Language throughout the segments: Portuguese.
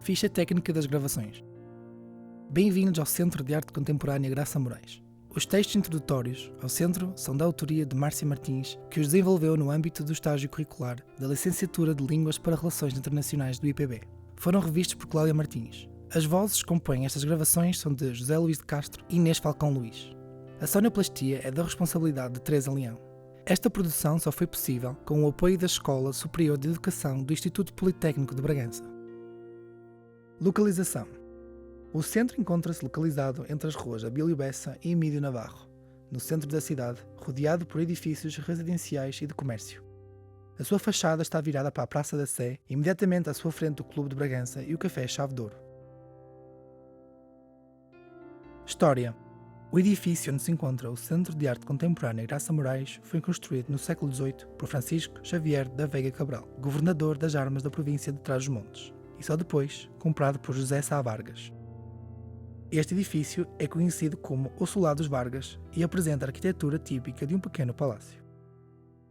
Ficha técnica das gravações. Bem-vindos ao Centro de Arte Contemporânea Graça Morais. Os textos introdutórios ao centro são da autoria de Márcia Martins, que os desenvolveu no âmbito do estágio curricular da Licenciatura de Línguas para Relações Internacionais do IPB. Foram revistos por Cláudia Martins. As vozes que compõem estas gravações são de José Luís de Castro e Inês Falcão Luís. A sonoplastia é da responsabilidade de Teresa Leão. Esta produção só foi possível com o apoio da Escola Superior de Educação do Instituto Politécnico de Bragança. Localização. O centro encontra-se localizado entre as ruas Abílio Bessa e Emílio Navarro, no centro da cidade, rodeado por edifícios residenciais e de comércio. A sua fachada está virada para a Praça da Sé, imediatamente à sua frente o Clube de Bragança e o Café Chave de Ouro. História. O edifício onde se encontra o Centro de Arte Contemporânea Graça Morais foi construído no século XVIII por Francisco Xavier da Veiga Cabral, governador das armas da província de Trás-os-Montes, e só depois comprado por José Sá Vargas. Este edifício é conhecido como o Solar dos Vargas e apresenta a arquitetura típica de um pequeno palácio.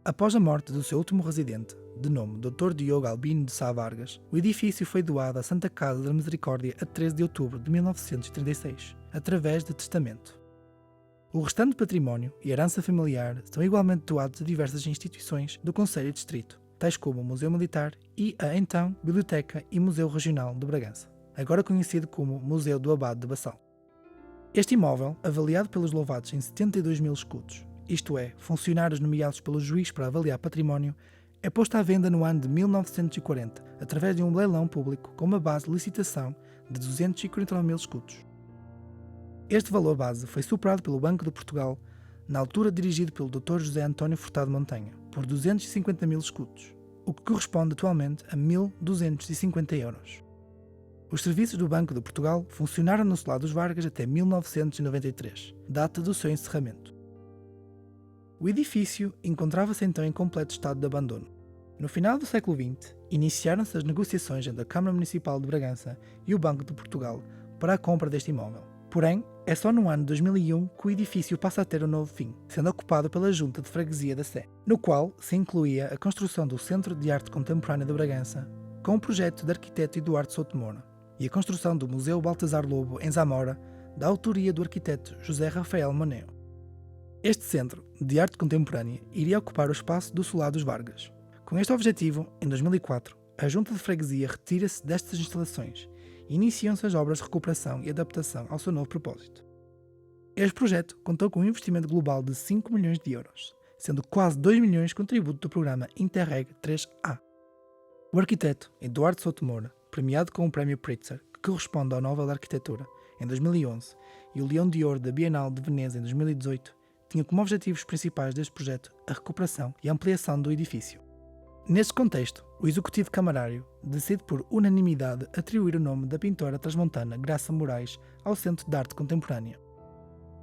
Após a morte do seu último residente, de nome Dr. Diogo Albino de Sá Vargas, o edifício foi doado à Santa Casa da Misericórdia a 13 de outubro de 1936, através de testamento. O restante património e herança familiar são igualmente doados a diversas instituições do Conselho Distrito, tais como o Museu Militar e a, então, Biblioteca e Museu Regional de Bragança, agora conhecido como Museu do Abade de Bassal. Este imóvel, avaliado pelos louvados em 72 mil escudos, isto é, funcionários nomeados pelo juiz para avaliar património, é posto à venda no ano de 1940, através de um leilão público com uma base de licitação de 249 mil escudos. Este valor base foi superado pelo Banco de Portugal, na altura dirigido pelo Dr. José António Furtado Montanha, por 250 mil escudos, o que corresponde atualmente a 1.250 euros. Os serviços do Banco de Portugal funcionaram no Solar dos Vargas até 1993, data do seu encerramento. O edifício encontrava-se então em completo estado de abandono. No final do século XX, iniciaram-se as negociações entre a Câmara Municipal de Bragança e o Banco de Portugal para a compra deste imóvel. Porém, é só no ano de 2001 que o edifício passa a ter um novo fim, sendo ocupado pela Junta de Freguesia da Sé, no qual se incluía a construção do Centro de Arte Contemporânea de Bragança, com o projeto do arquiteto Eduardo Souto Moura, e a construção do Museu Baltasar Lobo, em Zamora, da autoria do arquiteto José Rafael Moneo. Este Centro de Arte Contemporânea iria ocupar o espaço do Solar dos Vargas. Com este objetivo, em 2004, a Junta de Freguesia retira-se destas instalações e iniciam-se as obras de recuperação e adaptação ao seu novo propósito. Este projeto contou com um investimento global de 5 milhões de euros, sendo quase 2 milhões contributo do programa Interreg 3A. O arquiteto Eduardo Souto Moura, premiado com o Prémio Pritzker, que corresponde ao Nobel da Arquitetura, em 2011, e o Leão de Ouro da Bienal de Veneza em 2018, tinha como objetivos principais deste projeto a recuperação e a ampliação do edifício. Neste contexto, o Executivo Camarário decide por unanimidade atribuir o nome da pintora transmontana Graça Morais ao Centro de Arte Contemporânea.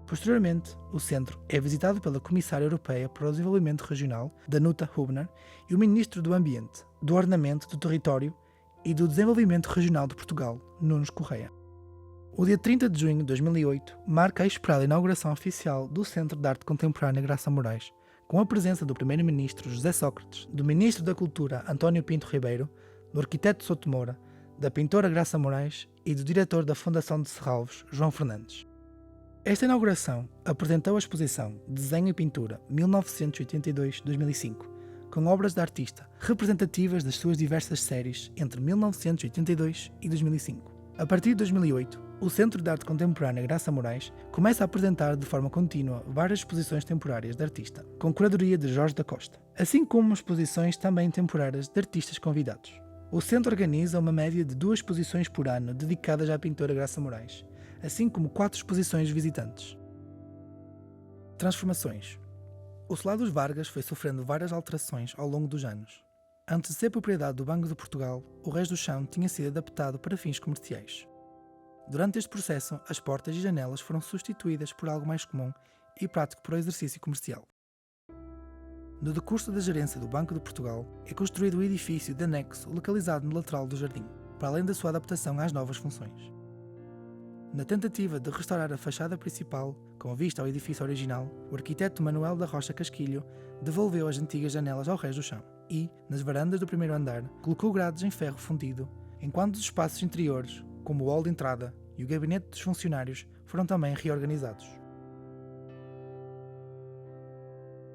Posteriormente, o centro é visitado pela Comissária Europeia para o Desenvolvimento Regional, Danuta Hübner, e o Ministro do Ambiente, do Ordenamento do Território e do Desenvolvimento Regional de Portugal, Nunes Correia. O dia 30 de junho de 2008 marca a esperada inauguração oficial do Centro de Arte Contemporânea Graça Morais, com a presença do Primeiro-Ministro José Sócrates, do Ministro da Cultura António Pinto Ribeiro, do arquiteto Souto Moura, da pintora Graça Morais e do diretor da Fundação de Serralves, João Fernandes. Esta inauguração apresentou a exposição Desenho e Pintura 1982-2005, com obras da artista representativas das suas diversas séries entre 1982 e 2005. A partir de 2008, o Centro de Arte Contemporânea Graça Morais começa a apresentar de forma contínua várias exposições temporárias de artista, com curadoria de Jorge da Costa, assim como exposições também temporárias de artistas convidados. O centro organiza uma média de 2 exposições por ano dedicadas à pintora Graça Morais, assim como 4 exposições visitantes. Transformações. O Solar dos Vargas foi sofrendo várias alterações ao longo dos anos. Antes de ser propriedade do Banco de Portugal, o resto do chão tinha sido adaptado para fins comerciais. Durante este processo, as portas e janelas foram substituídas por algo mais comum e prático para o exercício comercial. No decurso da gerência do Banco de Portugal, é construído o edifício de anexo localizado no lateral do jardim, para além da sua adaptação às novas funções. Na tentativa de restaurar a fachada principal, com vista ao edifício original, o arquiteto Manuel da Rocha Casquilho devolveu as antigas janelas ao resto do chão e, nas varandas do primeiro andar, colocou grades em ferro fundido enquanto os espaços interiores, como o hall de entrada e o gabinete dos funcionários, foram também reorganizados.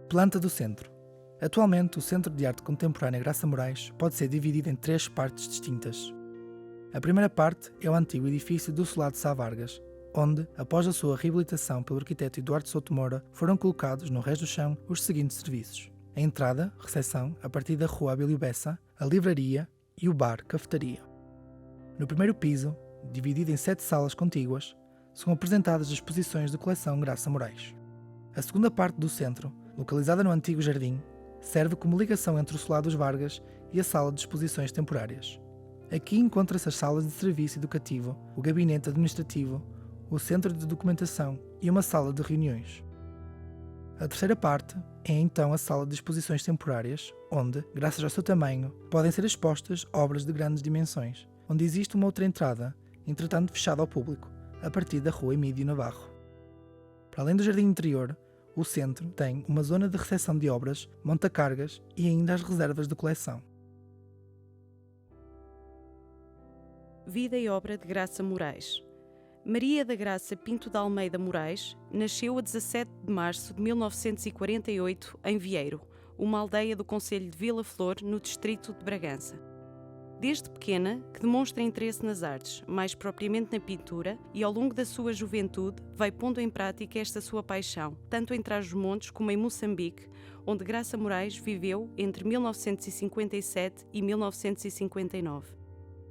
Planta do centro. Atualmente, o Centro de Arte Contemporânea Graça Moraes pode ser dividido em 3 partes distintas. A primeira parte é o antigo edifício do Solado de Sá Vargas, onde, após a sua reabilitação pelo arquiteto Eduardo Souto Moura, foram colocados no resto do chão os seguintes serviços: a entrada, recepção, a partir da rua Abílio Bessa, a livraria e o bar, cafetaria. No primeiro piso, dividido em 7 salas contíguas, são apresentadas as exposições de coleção Graça Moraes. A segunda parte do centro, localizada no antigo jardim, serve como ligação entre o Solado dos Vargas e a sala de exposições temporárias. Aqui encontra-se as salas de serviço educativo, o gabinete administrativo, o centro de documentação e uma sala de reuniões. A terceira parte é então a sala de exposições temporárias, onde, graças ao seu tamanho, podem ser expostas obras de grandes dimensões, onde existe uma outra entrada, entretanto fechada ao público, a partir da rua Emílio Navarro. Para além do jardim interior, o centro tem uma zona de recepção de obras, montacargas e ainda as reservas de coleção. Vida e obra de Graça Moraes. Maria da Graça Pinto de Almeida Moraes nasceu a 17 de março de 1948 em Vieiro, uma aldeia do concelho de Vila Flor, no distrito de Bragança. Desde pequena, que demonstra interesse nas artes, mais propriamente na pintura, e ao longo da sua juventude vai pondo em prática esta sua paixão, tanto em Trás-os-Montes como em Moçambique, onde Graça Moraes viveu entre 1957 e 1959.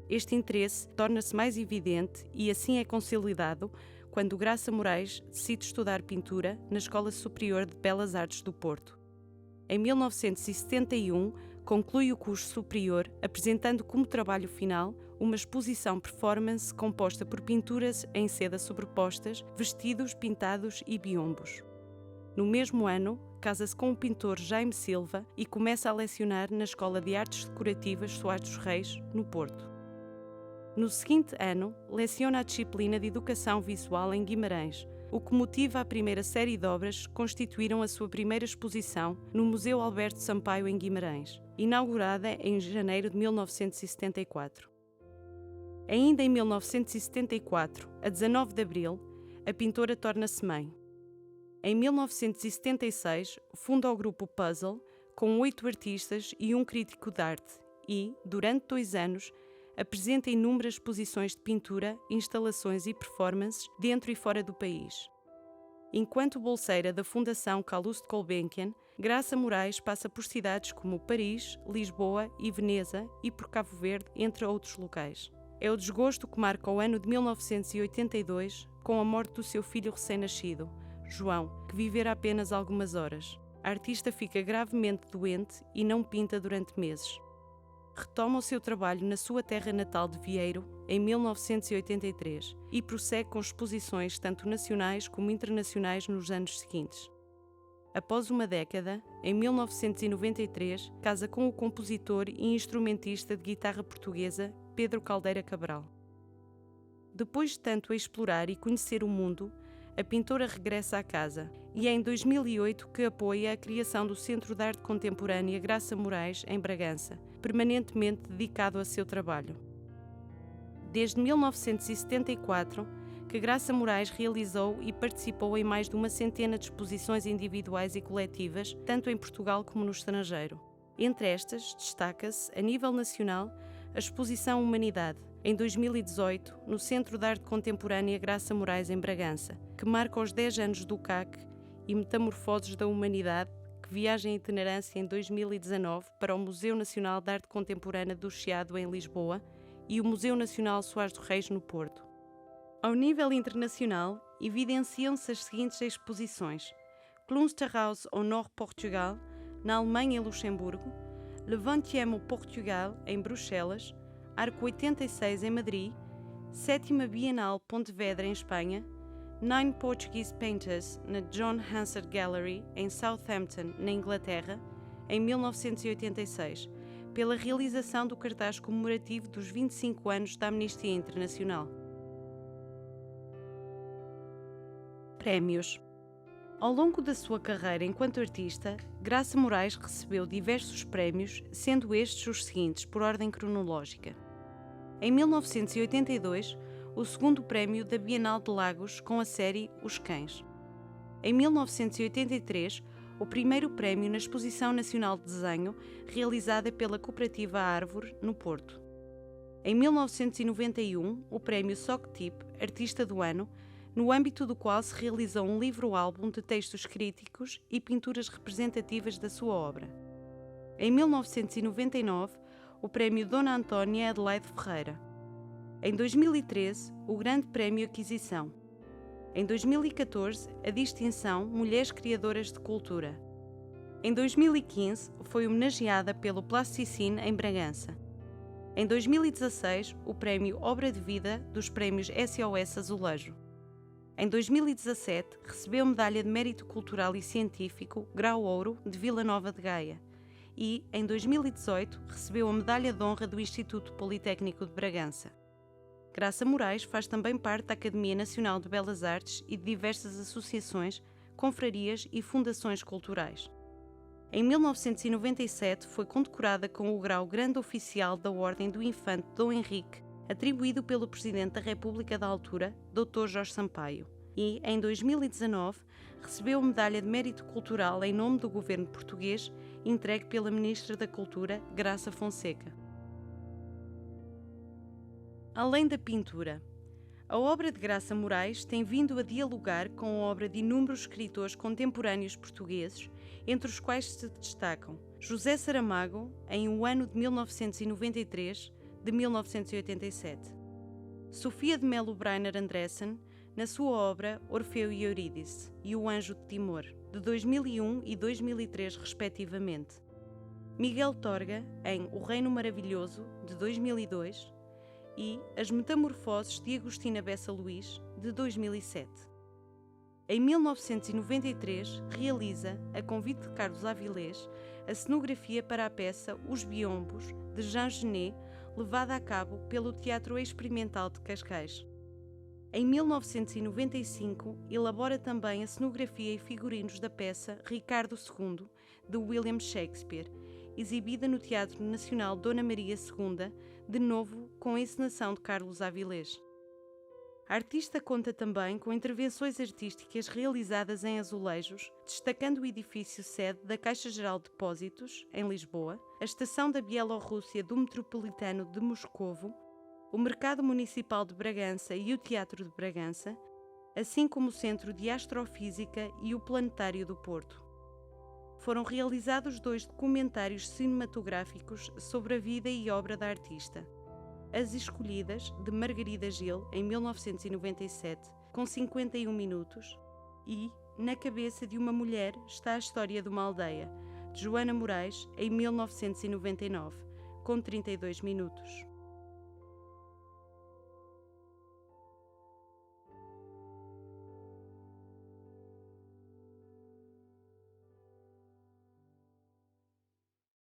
Este interesse torna-se mais evidente e assim é consolidado quando Graça Moraes decide estudar pintura na Escola Superior de Belas Artes do Porto. Em 1971, conclui o curso superior, apresentando como trabalho final uma exposição performance composta por pinturas em seda sobrepostas, vestidos pintados e biombos. No mesmo ano, casa-se com o pintor Jaime Silva e começa a lecionar na Escola de Artes Decorativas Soares dos Reis, no Porto. No seguinte ano, leciona a disciplina de Educação Visual em Guimarães, o que motiva a primeira série de obras que constituíram a sua primeira exposição no Museu Alberto Sampaio em Guimarães, inaugurada em janeiro de 1974. Ainda em 1974, a 19 de abril, a pintora torna-se mãe. Em 1976, funda o grupo Puzzle, com 8 artistas e um crítico de arte e, durante 2 anos, apresenta inúmeras exposições de pintura, instalações e performances dentro e fora do país. Enquanto bolseira da Fundação Calouste Gulbenkian, Graça Moraes passa por cidades como Paris, Lisboa e Veneza e por Cabo Verde, entre outros locais. É o desgosto que marca o ano de 1982 com a morte do seu filho recém-nascido, João, que vivera apenas algumas horas. A artista fica gravemente doente e não pinta durante meses. Retoma o seu trabalho na sua terra natal de Vieiro, em 1983, e prossegue com exposições tanto nacionais como internacionais nos anos seguintes. Após uma década, em 1993, casa com o compositor e instrumentista de guitarra portuguesa Pedro Caldeira Cabral. Depois de tanto a explorar e conhecer o mundo, a pintora regressa à casa e é em 2008 que apoia a criação do Centro de Arte Contemporânea Graça Moraes, em Bragança, permanentemente dedicado a seu trabalho. Desde 1974, que Graça Moraes realizou e participou em mais de uma centena de exposições individuais e coletivas, tanto em Portugal como no estrangeiro. Entre estas, destaca-se, a nível nacional, a exposição Humanidade, em 2018, no Centro de Arte Contemporânea Graça Moraes, em Bragança, que marca os 10 anos do CAC, e Metamorfoses da Humanidade, que viaja em itinerância em 2019 para o Museu Nacional de Arte Contemporânea do Chiado, em Lisboa, e o Museu Nacional Soares dos Reis, no Porto. Ao nível internacional, evidenciam-se as seguintes exposições: Kunsthaus ao Nord Portugal, na Alemanha e Luxemburgo, Le 20e au Portugal, em Bruxelas, Arco 86 em Madrid, 7ª Bienal Pontevedra em Espanha, 9 Portuguese Painters na John Hansard Gallery em Southampton, na Inglaterra, em 1986, pela realização do cartaz comemorativo dos 25 anos da Amnistia Internacional. Prémios. Ao longo da sua carreira enquanto artista, Graça Moraes recebeu diversos prémios, sendo estes os seguintes por ordem cronológica: Em 1982, o segundo prémio da Bienal de Lagos com a série Os Cães. Em 1983, o primeiro prémio na Exposição Nacional de Desenho, realizada pela Cooperativa Árvore, no Porto. Em 1991, o prémio Soctip, Artista do Ano, no âmbito do qual se realizou um livro-álbum de textos críticos e pinturas representativas da sua obra. Em 1999, o prémio Dona Antónia Adelaide Ferreira. Em 2013, o Grande Prémio Aquisição. Em 2014, a distinção Mulheres Criadoras de Cultura. Em 2015, foi homenageada pelo Plasticine em Bragança. Em 2016, o prémio Obra de Vida dos prémios SOS Azulejo. Em 2017, recebeu a Medalha de Mérito Cultural e Científico Grau Ouro de Vila Nova de Gaia. E, em 2018, recebeu a Medalha de Honra do Instituto Politécnico de Bragança. Graça Moraes faz também parte da Academia Nacional de Belas Artes e de diversas associações, confrarias e fundações culturais. Em 1997 foi condecorada com o grau Grande Oficial da Ordem do Infante Dom Henrique, atribuído pelo Presidente da República da altura, Dr. Jorge Sampaio. E, em 2019, recebeu a Medalha de Mérito Cultural em nome do governo português, entregue pela Ministra da Cultura, Graça Fonseca. Além da pintura, a obra de Graça Moraes tem vindo a dialogar com a obra de inúmeros escritores contemporâneos portugueses, entre os quais se destacam José Saramago, em O Ano de 1993, de 1987. Sofia de Melo Breiner Andressen, na sua obra Orfeu e Eurídice e O Anjo de Timor, de 2001 e 2003, respectivamente. Miguel Torga, em O Reino Maravilhoso, de 2002, e As Metamorfoses de Agostina Bessa Luís, de 2007. Em 1993, realiza, a convite de Carlos Avilés, a cenografia para a peça Os Biombos, de Jean Genet, levada a cabo pelo Teatro Experimental de Cascais. Em 1995, elabora também a cenografia e figurinos da peça Ricardo II, de William Shakespeare, exibida no Teatro Nacional Dona Maria II, de novo com a encenação de Carlos Avilés. A artista conta também com intervenções artísticas realizadas em azulejos, destacando o edifício sede da Caixa Geral de Depósitos, em Lisboa, a estação da Bielorrússia do Metropolitano de Moscovo, o Mercado Municipal de Bragança e o Teatro de Bragança, assim como o Centro de Astrofísica e o Planetário do Porto. Foram realizados 2 documentários cinematográficos sobre a vida e obra da artista. As Escolhidas, de Margarida Gil, em 1997, com 51 minutos, e Na Cabeça de uma Mulher está a História de uma Aldeia, de Joana Moraes, em 1999, com 32 minutos.